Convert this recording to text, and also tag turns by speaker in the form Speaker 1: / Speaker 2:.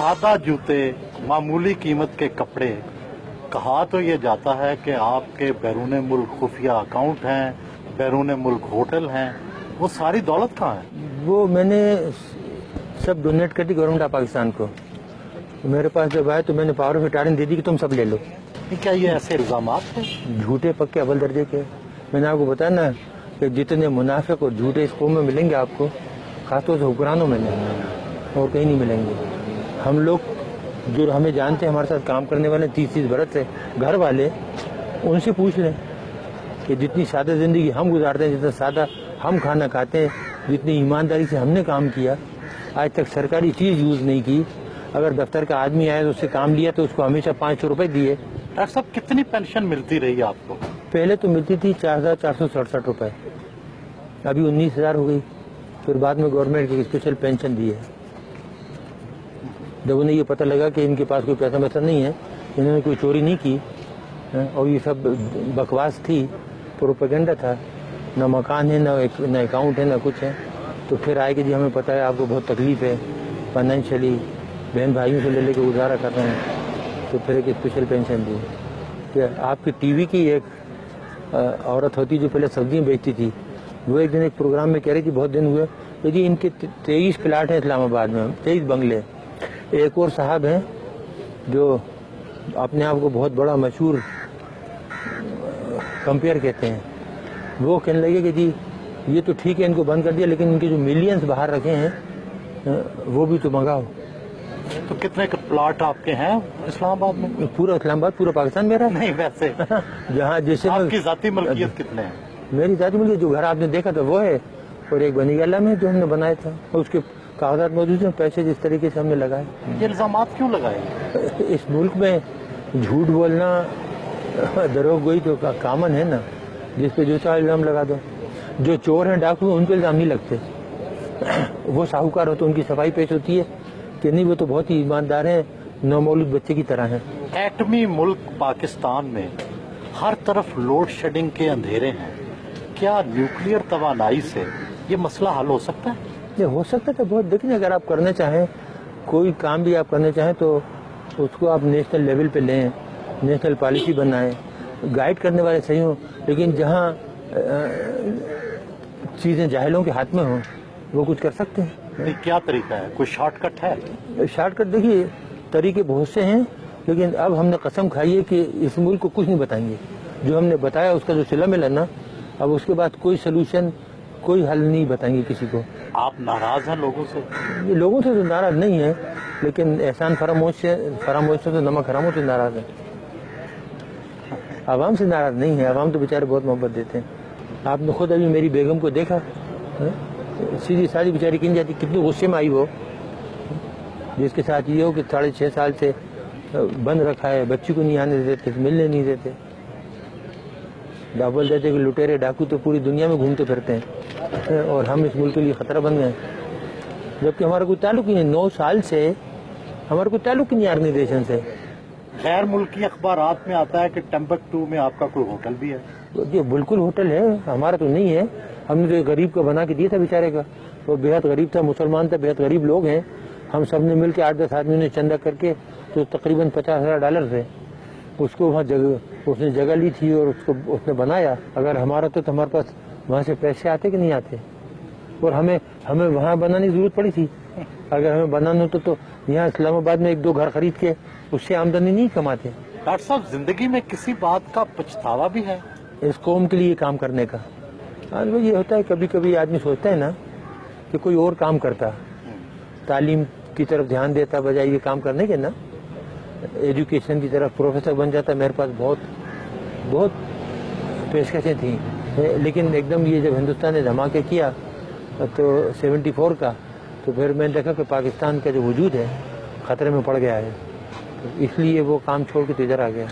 Speaker 1: सादा जूते, मामूली कीमत के कपड़े, कहा तो ये जाता है कि आपके बैरून मुल्क खुफिया अकाउंट हैं, बैरून मुल्क होटल हैं, वो सारी दौलत कहाँ है?
Speaker 2: वो मैंने सब डोनेट कर दी गवर्नमेंट ऑफ पाकिस्तान को। मेरे पास जब आए तो मैंने पावर ऑफ अटॉर्नी दे दी कि तुम सब ले लो।
Speaker 1: क्या ये ऐसे इल्जामात हैं?
Speaker 2: झूठे पक्के अव्वल दर्जे के। मैंने आपको बताया ना कि जितने मुनाफिक और झूठे इस कौम में मिलेंगे आपको, खासतौर से हुक्मरानों में नहीं, और कहीं नहीं मिलेंगे। हम लोग जो हमें जानते हैं, हमारे साथ काम करने वाले 30-30 बरस से घर वाले, उनसे पूछ लें कि जितनी सादा जिंदगी हम गुजारते हैं, जितना सादा हम खाना खाते हैं, जितनी ईमानदारी से हमने काम किया, आज तक सरकारी चीज़ यूज़ नहीं की। अगर दफ्तर का आदमी आया तो उससे काम लिया तो उसको हमेशा 500 रुपये दिए।
Speaker 1: डॉक्टर साहब, कितनी पेंशन मिलती रही आपको?
Speaker 2: पहले तो मिलती थी 4,467 रुपये, अभी 19,000 हो गई। फिर बाद में गवर्नमेंट की स्पेशल पेंशन दी है। जब उन्हें ये पता लगा कि इनके पास कोई पैसा वैसा नहीं है, इन्होंने कोई चोरी नहीं की और ये सब बकवास थी, प्रोपेगेंडा था, ना मकान है, ना अकाउंट है, ना कुछ है, तो फिर आए कि जी हमें पता है आपको बहुत तकलीफ है फाइनेंशियली, बहन भाइयों से ले लेके गुजारा कर रहे हैं, तो फिर एक स्पेशल पेंशन दी। कि आपकी टीवी की एक औरत होती जो पहले सब्जियाँ बेचती थी, वो एक दिन एक प्रोग्राम में कह रही थी, बहुत दिन हुए, तो जी इनके 23 प्लाट हैं इस्लामाबाद में, 23 बंगले। एक और साहब हैं जो अपने आप को बहुत बड़ा मशहूर कंपेयर कहते हैं, वो कहने लगे कि जी ये तो ठीक है इनको बंद कर दिया, लेकिन इनके जो मिलियंस बाहर रखे हैं वो भी तो मंगाओ।
Speaker 1: तो कितने प्लाट आपके हैं इस्लामाबाद में?
Speaker 2: पूरा इस्लामाबाद, पूरा पाकिस्तान मेरा
Speaker 1: नहीं, वैसे
Speaker 2: जहाँ जैसे
Speaker 1: आपकी जाती मलकियत कितने हैं?
Speaker 2: मेरी जाती मलकियत जो घर आपने देखा था वो है, और एक बनीगला में जो हमने बनाया था, और उसके कागजात मौजूद हैं, पैसे जिस तरीके से हमने लगाए।
Speaker 1: ये इल्जामात क्यों लगाए?
Speaker 2: इस मुल्क में झूठ बोलना, दरोगोई तो कामन है ना, जिस पे जो चाहे इल्जाम लगा दो। जो चोर हैं, डाकू, उन पे इल्जाम नहीं लगते। वो साहूकार हो तो उनकी सफाई पेश होती है कि नहीं, वो तो बहुत ही ईमानदार हैं, नौमौलूद बच्चे की तरह हैं।
Speaker 1: एटमी मुल्क पाकिस्तान में हर तरफ लोड शेडिंग के अंधेरे हैं, क्या न्यूक्लियर तवानाई से ये मसला हल हो सकता है?
Speaker 2: ये हो सकता है बहुत। देखिए, अगर आप करना चाहें, कोई काम भी आप करना चाहें तो उसको आप नेशनल लेवल पे लें, नेशनल पॉलिसी बनाएं, गाइड करने वाले सही हों, लेकिन जहाँ चीज़ें जाहिलों के हाथ में हों वो कुछ कर सकते हैं।
Speaker 1: नहीं, क्या तरीका है? कोई शॉर्टकट है?
Speaker 2: शॉर्टकट देखिए, तरीके बहुत से हैं, लेकिन अब हमने कसम खाई है कि इस मुल्क को कुछ नहीं बताएंगे। जो हमने बताया उसका जो सिला मिला ना, अब उसके बाद कोई सलूशन, कोई हल नहीं बताएंगे किसी को।
Speaker 1: आप नाराज हैं लोगों से?
Speaker 2: ये लोगों से तो नाराज नहीं है, लेकिन एहसान फरामोश से तो नमक हरामों से नाराज है। आवाम से नाराज नहीं है, आवाम तो बेचारे बहुत मोहब्बत देते हैं। आपने खुद अभी मेरी बेगम को देखा, सीधी सादी बेचारी किन जाती, कितनी गुस्से में आई वो, जिसके साथ ये हो कि 6.5 साल से बंद रखा है, बच्ची को नहीं आने देते, मिलने नहीं देते। बोल देते कि लुटेरे डाकू तो पूरी दुनिया में घूमते फिरते हैं और हम इस मुल्क के लिए खतरा बन गए, जबकि हमारा कोई ताल्लुक ही नहीं। 9 साल से हमारा कोई ताल्लुक ही नहीं ऑर्गेनाइजेशन से।
Speaker 1: गैर मुल्की अखबारात में आता है कि टम्बकटू में आपका कोई होटल भी है।
Speaker 2: ये बिल्कुल होटल है, हमारा तो नहीं है। हमने तो गरीब को बना के दिया था बेचारे का, वो बेहद गरीब था, मुसलमान था, बेहद गरीब लोग हैं। हम सब ने मिल के 8-10 आदमियों ने चंदा करके, तो तकरीबन $50,000 थे, उसको वहाँ उसने जगह ली थी और उसको उसने बनाया। अगर हमारा तो हमारे पास वहाँ से पैसे आते कि नहीं आते, और हमें वहाँ बनाने की जरूरत पड़ी थी। अगर हमें बनाना होता तो यहाँ इस्लामाबाद में 1-2 घर खरीद के उससे आमदनी नहीं कमाते।
Speaker 1: डॉक्टर साहब, जिंदगी में किसी बात का पछतावा भी है?
Speaker 2: इस कौम के लिए काम करने का। वो ये होता है, कभी कभी आदमी सोचता है ना कि कोई और काम करता, तालीम की तरफ ध्यान देता बजाय ये काम करने के ना, एजुकेशन की तरफ प्रोफेसर बन जाता। मेरे पास बहुत पेशकशें थी, लेकिन एकदम ये जब हिंदुस्तान ने धमाके किया तो 74 का, तो फिर मैंने देखा कि पाकिस्तान का जो वजूद है खतरे में पड़ गया है, तो इसलिए वो काम छोड़ के तो इधर आ गया।